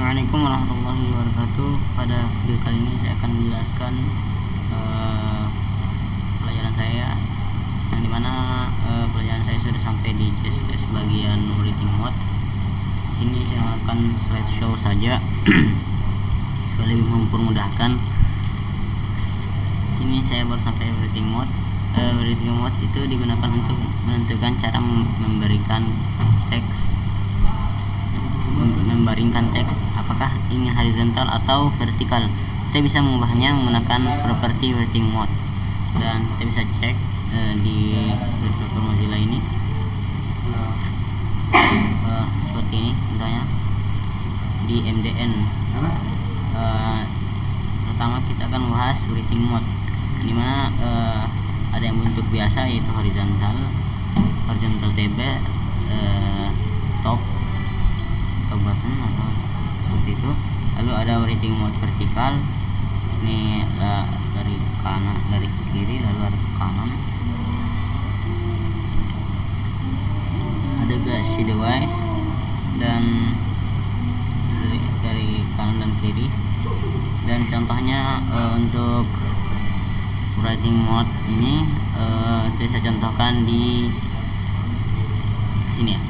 Assalamualaikum warahmatullahi wabarakatuh. Pada video kali ini saya akan menjelaskan pelajaran saya, yang dimana pelajaran saya sudah sampai di CSS bagian writing mode. Di sini saya akan slideshow saja supaya lebih mempermudahkan. Di sini saya baru sampai writing mode. Writing mode itu digunakan untuk menentukan cara membaringkan teks, apakah ingin horizontal atau vertikal. Kita bisa mengubahnya menggunakan properti writing mode, dan kita bisa cek di browser Mozilla ini seperti ini contohnya di MDN. Pertama kita akan membahas writing mode, dimana ada yang bentuk biasa yaitu horizontal tab, top button atau seperti itu. Lalu ada writing mode vertikal, ini dari kanan, dari kiri lalu ada ke kanan. Ada juga sideways dan dari kanan dan kiri. Dan contohnya untuk writing mode ini saya contohkan di sini ya.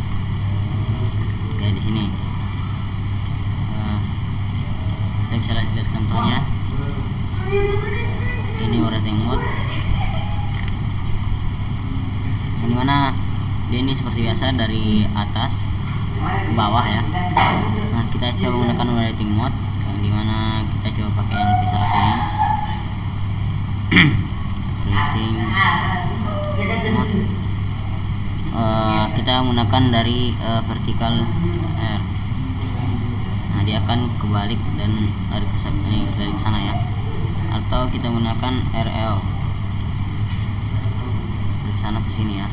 Kayak di sini. Kita bisa lihat contohnya. Ini writing mode, yang dimana dia ini seperti biasa dari atas ke bawah ya. Nah, kita coba menggunakan writing mode, yang dimana kita coba pakai yang seperti ini. Writing mode, kita menggunakan dari vertikal R. Nah, dia akan kebalik dan dari ke sana ya. Atau kita menggunakan RL dari sana ke sini ya.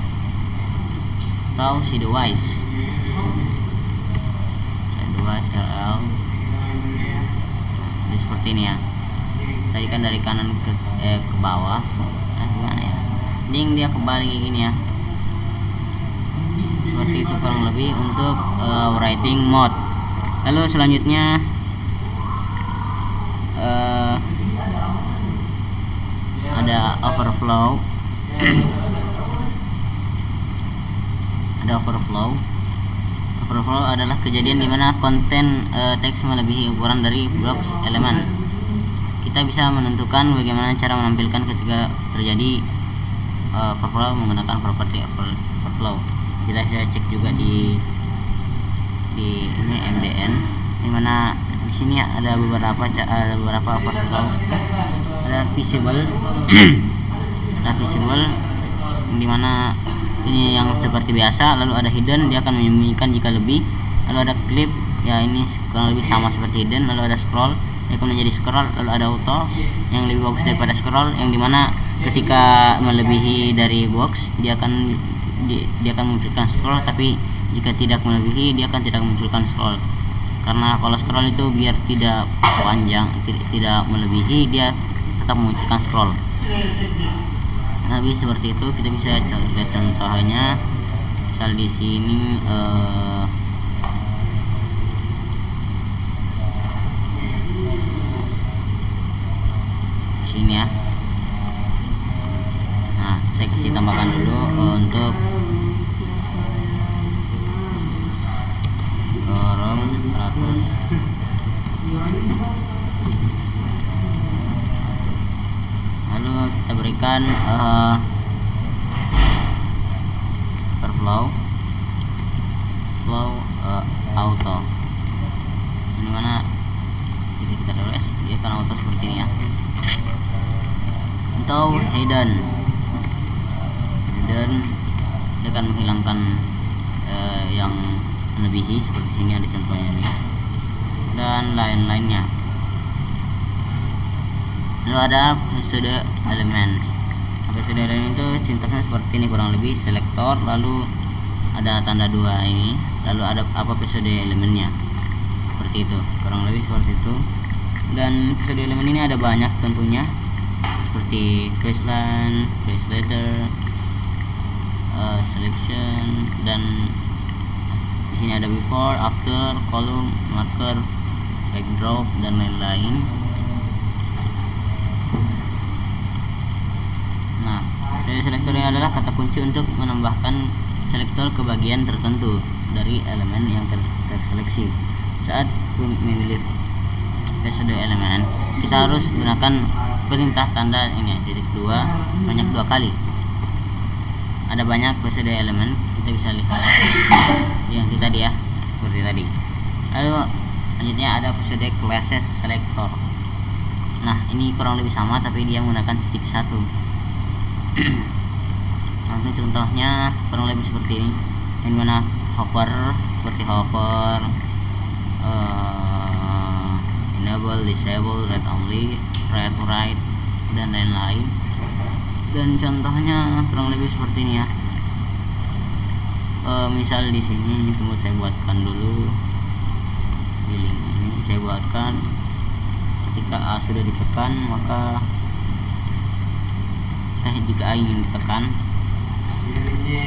Atau sideways RL. Jadi seperti ini ya. Tadi kan dari kanan ke bawah. Gimana ya? Dia kebalik kayak gini ya. Seperti itu kurang lebih untuk writing mode. Lalu selanjutnya ada overflow. Overflow adalah kejadian dimana konten teks melebihi ukuran dari blok elemen. Kita bisa menentukan bagaimana cara menampilkan ketika terjadi overflow menggunakan properti overflow. Kita bisa cek juga di ini MDN, dimana di sini ada beberapa overflow. Ada visible dimana ini yang seperti biasa. Lalu ada hidden, dia akan menyembunyikan jika lebih. Lalu ada clip, ya ini kurang lebih sama seperti hidden. Lalu ada scroll, dia akan menjadi scroll. Lalu ada auto, yang lebih bagus daripada scroll, yang dimana ketika melebihi dari box dia akan memunculkan scroll, tapi jika tidak melebihi dia akan tidak memunculkan scroll. Karena kalau scroll itu biar tidak panjang, tidak melebihi, dia tetap memunculkan scroll. Nah, seperti itu. Kita bisa lihat contohnya. Misal di sini ya. Nah, saya kasih tambahkan dulu untuk dorong 100. Lalu kita berikan overflow auto, ini mana jika kita tulis dia akan auto seperti ini ya. Atau hidden dia akan menghilangkan yang melebihi, seperti sini ada contohnya nih, dan lain-lainnya. Lalu ada episode elements. Episode element itu sintaksnya seperti ini kurang lebih. Selektor, lalu ada tanda dua ini, lalu ada apa episode elemennya, seperti itu kurang lebih seperti itu. Dan episode elemen ini ada banyak tentunya, seperti questline, quest letter, selection, dan di sini ada before, after, column, marker, backdrop dan lain-lain. Nah, dari selektor ini adalah kata kunci untuk menambahkan selektor ke bagian tertentu dari elemen yang terseleksi. Saat memilih PSD elemen, kita harus gunakan perintah tanda ini titik 2 banyak 2 kali. Ada banyak PSD elemen, kita bisa lihat yang tadi ya, seperti tadi. Lalu selanjutnya ada PSD classes selector. Nah, ini kurang lebih sama tapi dia menggunakan titik 1. Langsung contohnya kurang lebih seperti ini, yang mana hover, seperti hover, enable, disable, read only, read write, dan lain-lain. Dan contohnya kurang lebih seperti ini ya. Misal di sini, tunggu saya buatkan dulu di link ini. Saya buatkan ketika A sudah ditekan, maka jika A ingin ditekan,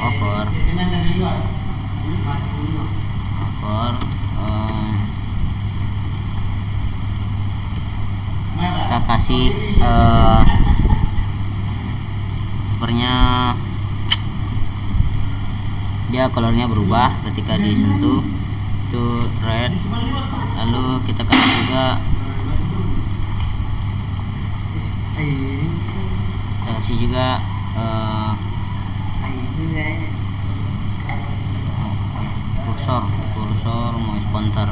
over kita kasih covernya, dia colornya berubah ketika disentuh itu red. Lalu kita kasih juga kursor mouse pointer.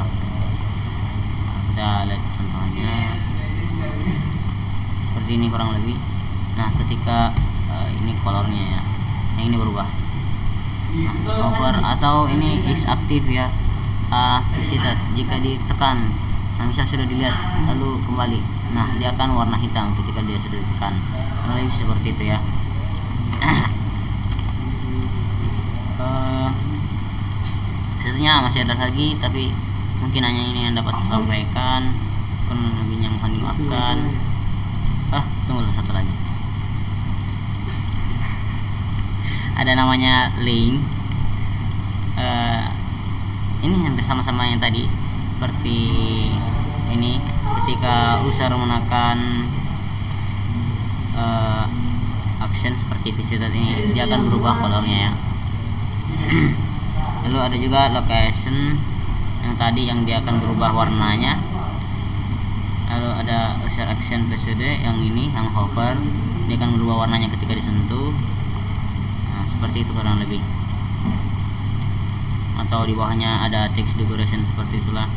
Kita lihat contohnya seperti ini kurang lebih. Nah, ketika ini colornya ya, yang ini berubah. Nah, over atau ini is aktif ya, visited jika ditekan. Nah, misal sudah dilihat lalu kembali, nah dia akan warna hitam ketika dia sudah ditekan. Nah, lebih seperti itu ya. Sebenarnya masih ada lagi, tapi mungkin hanya ini yang dapat saya sampaikan. Kurang lebihnya mohon dimaafkan. Tunggu satu lagi. Ada namanya link. Ini hampir sama-sama yang tadi. Seperti ini, ketika user menekan action seperti visited ini, dia akan berubah colornya ya. Lalu ada juga location yang tadi, yang dia akan berubah warnanya. Lalu ada user action PSD yang ini, yang hover, dia akan berubah warnanya ketika disentuh. Nah, seperti itu kurang lebih. Atau di bawahnya ada text decoration, seperti itulah.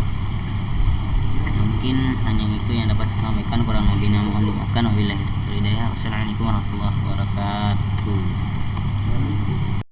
Mungkin hanya itu yang dapat saya sampaikan, kurang lebihnya mohon